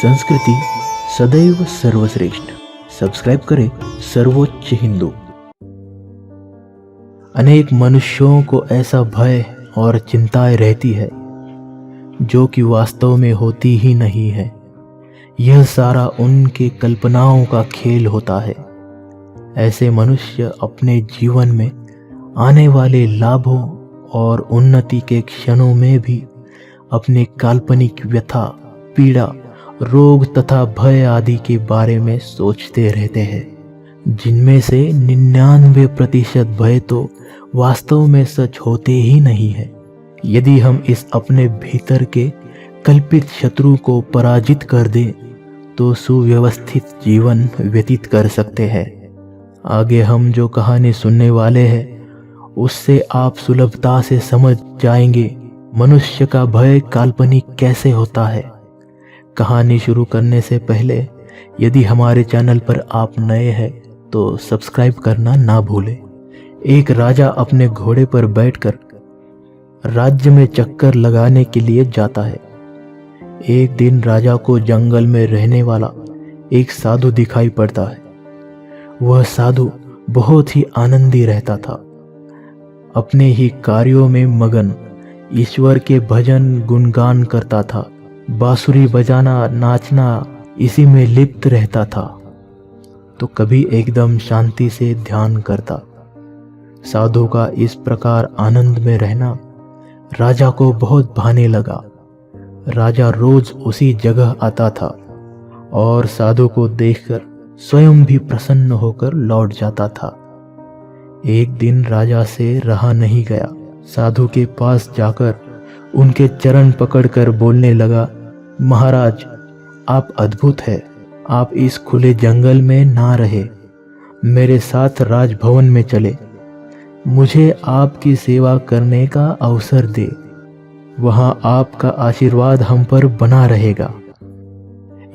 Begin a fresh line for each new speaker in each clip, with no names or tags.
संस्कृति सदैव सर्वश्रेष्ठ। सब्सक्राइब करें सर्वोच्च हिंदू। अनेक मनुष्यों को ऐसा भय और चिंताएं रहती है जो कि वास्तव में होती ही नहीं है। यह सारा उनके कल्पनाओं का खेल होता है। ऐसे मनुष्य अपने जीवन में आने वाले लाभों और उन्नति के क्षणों में भी अपने काल्पनिक व्यथा, पीड़ा, रोग तथा भय आदि के बारे में सोचते रहते हैं, जिनमें से 99% भय तो वास्तव में सच होते ही नहीं है। यदि हम इस अपने भीतर के कल्पित शत्रु को पराजित कर दें तो सुव्यवस्थित जीवन व्यतीत कर सकते हैं। आगे हम जो कहानी सुनने वाले हैं उससे आप सुलभता से समझ जाएंगे मनुष्य का भय काल्पनिक कैसे होता है। कहानी शुरू करने से पहले यदि हमारे चैनल पर आप नए हैं तो सब्सक्राइब करना ना भूलें। एक राजा अपने घोड़े पर बैठकर राज्य में चक्कर लगाने के लिए जाता है। एक दिन राजा को जंगल में रहने वाला एक साधु दिखाई पड़ता है। वह साधु बहुत ही आनंदी रहता था, अपने ही कार्यों में मगन, ईश्वर के भजन गुणगान करता था, बांसुरी बजाना, नाचना इसी में लिप्त रहता था। तो कभी एकदम शांति से ध्यान करता। साधु का इस प्रकार आनंद में रहना राजा को बहुत भाने लगा। राजा रोज उसी जगह आता था और साधु को देखकर स्वयं भी प्रसन्न होकर लौट जाता था। एक दिन राजा से रहा नहीं गया। साधु के पास जाकर उनके चरण पकड़कर बोलने लगा, महाराज आप अद्भुत है। आप इस खुले जंगल में ना रहे, मेरे साथ राजभवन में चले। मुझे आपकी सेवा करने का अवसर दे, वहां आपका आशीर्वाद हम पर बना रहेगा।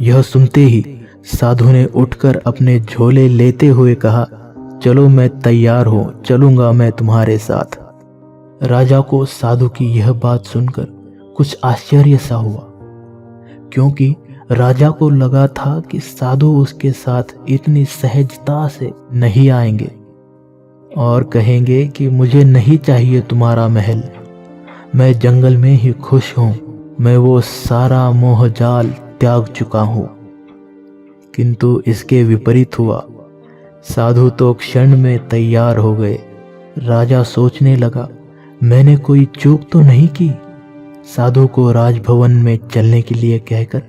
यह सुनते ही साधु ने उठकर अपने झोले लेते हुए कहा, चलो मैं तैयार हूं, चलूंगा मैं तुम्हारे साथ। राजा को साधु की यह बात सुनकर कुछ आश्चर्य सा हुआ, क्योंकि राजा को लगा था कि साधु उसके साथ इतनी सहजता से नहीं आएंगे और कहेंगे कि मुझे नहीं चाहिए तुम्हारा महल, मैं जंगल में ही खुश हूं, मैं वो सारा मोह जाल त्याग चुका हूं। किंतु इसके विपरीत हुआ। साधु तो क्षण में तैयार हो गए। राजा सोचने लगा, मैंने कोई चूक तो नहीं की साधु को राजभवन में चलने के लिए कहकर।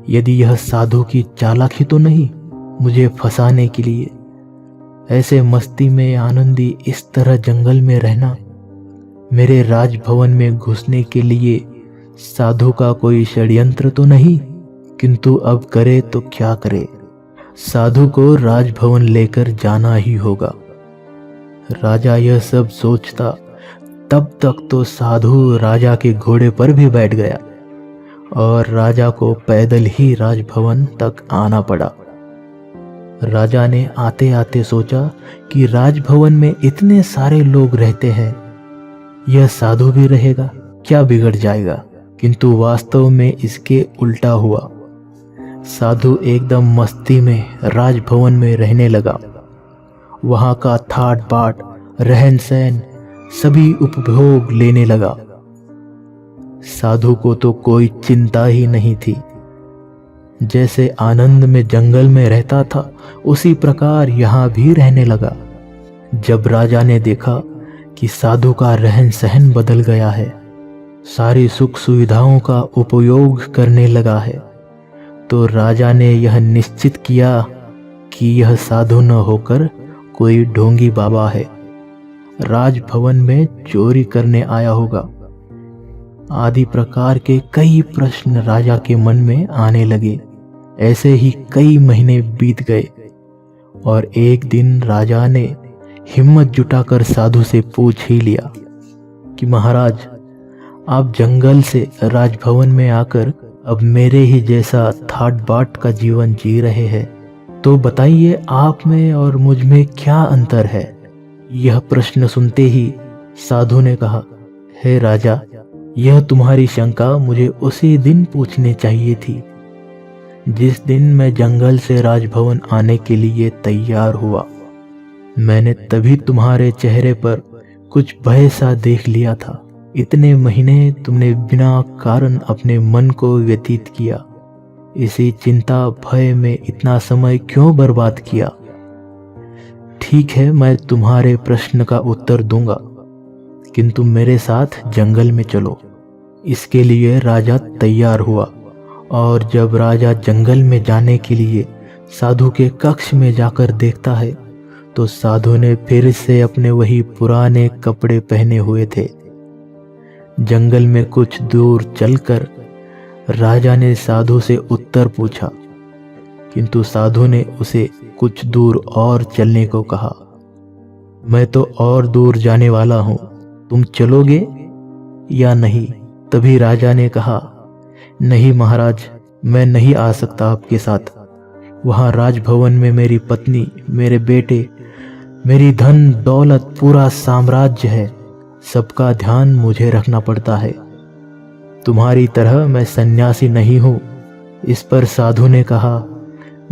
यदि यह साधु की चालाकी तो नहीं मुझे फंसाने के लिए। ऐसे मस्ती में आनंदी इस तरह जंगल में रहना, मेरे राजभवन में घुसने के लिए साधु का कोई षड्यंत्र तो नहीं। किंतु अब करे तो क्या करे, साधु को राजभवन लेकर जाना ही होगा। राजा यह सब सोचता, तब तक तो साधु राजा के घोड़े पर भी बैठ गया और राजा को पैदल ही राजभवन तक आना पड़ा। राजा ने आते आते सोचा कि राजभवन में इतने सारे लोग रहते हैं, यह साधु भी रहेगा, क्या बिगड़ जाएगा। किंतु वास्तव में इसके उल्टा हुआ। साधु एकदम मस्ती में राजभवन में रहने लगा। वहां का ठाट बाट, रहन सहन सभी उपभोग लेने लगा। साधु को तो कोई चिंता ही नहीं थी। जैसे आनंद में जंगल में रहता था उसी प्रकार यहां भी रहने लगा। जब राजा ने देखा कि साधु का रहन सहन बदल गया है, सारी सुख सुविधाओं का उपयोग करने लगा है, तो राजा ने यह निश्चित किया कि यह साधु न होकर कोई ढोंगी बाबा है, राजभवन में चोरी करने आया होगा। आदि प्रकार के कई प्रश्न राजा के मन में आने लगे। ऐसे ही कई महीने बीत गए और एक दिन राजा ने हिम्मत जुटाकर साधु से पूछ ही लिया कि महाराज आप जंगल से राजभवन में आकर अब मेरे ही जैसा ठाट बाट का जीवन जी रहे हैं, तो बताइए आप में और मुझ में क्या अंतर है। यह प्रश्न सुनते ही साधु ने कहा, हे राजा, यह तुम्हारी शंका मुझे उसी दिन पूछनी चाहिए थी, जिस दिन मैं जंगल से राजभवन आने के लिए तैयार हुआ, मैंने तभी तुम्हारे चेहरे पर कुछ भय सा देख लिया था। इतने महीने तुमने बिना कारण अपने मन को व्यतीत किया। इसी चिंता भय में इतना समय क्यों बर्बाद किया? ठीक है, मैं तुम्हारे प्रश्न का उत्तर दूंगा, किंतु मेरे साथ जंगल में चलो। इसके लिए राजा तैयार हुआ, और जब राजा जंगल में जाने के लिए साधु के कक्ष में जाकर देखता है तो साधु ने फिर से अपने वही पुराने कपड़े पहने हुए थे। जंगल में कुछ दूर चलकर राजा ने साधु से उत्तर पूछा, किंतु साधु ने उसे कुछ दूर और चलने को कहा। मैं तो और दूर जाने वाला हूं, तुम चलोगे या नहीं? तभी राजा ने कहा, नहीं महाराज, मैं नहीं आ सकता आपके साथ। वहां राजभवन में मेरी पत्नी, मेरे बेटे, मेरी धन दौलत, पूरा साम्राज्य है। सबका ध्यान मुझे रखना पड़ता है। तुम्हारी तरह मैं सन्यासी नहीं हूं। इस पर साधु ने कहा,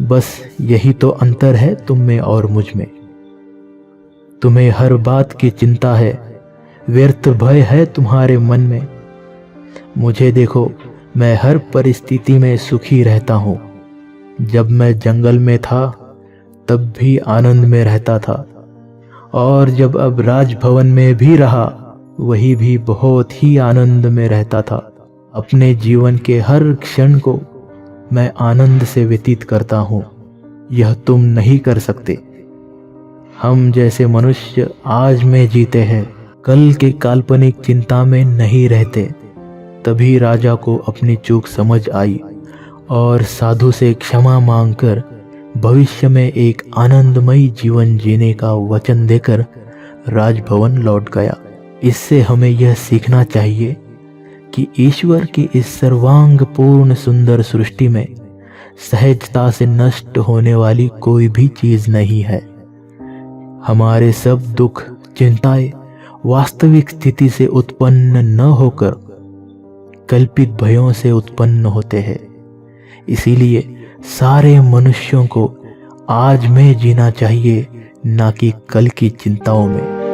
बस यही तो अंतर है तुम में और मुझ में। तुम्हें हर बात की चिंता है, व्यर्थ भय है तुम्हारे मन में। मुझे देखो, मैं हर परिस्थिति में सुखी रहता हूँ। जब मैं जंगल में था तब भी आनंद में रहता था, और जब अब राजभवन में भी रहा वही भी बहुत ही आनंद में रहता था। अपने जीवन के हर क्षण को मैं आनंद से व्यतीत करता हूँ। यह तुम नहीं कर सकते। हम जैसे मनुष्य आज में जीते हैं, कल के काल्पनिक चिंता में नहीं रहते। तभी राजा को अपनी चूक समझ आई और साधु से क्षमा मांगकर भविष्य में एक आनंदमयी जीवन जीने का वचन देकर राजभवन लौट गया। इससे हमें यह सीखना चाहिए कि ईश्वर की इस सर्वांगपूर्ण सुंदर सृष्टि में सहजता से नष्ट होने वाली कोई भी चीज नहीं है। हमारे सब दुख, चिंताएं वास्तविक स्थिति से उत्पन्न न होकर कल्पित भयों से उत्पन्न होते हैं। इसीलिए सारे मनुष्यों को आज में जीना चाहिए, ना कि कल की चिंताओं में।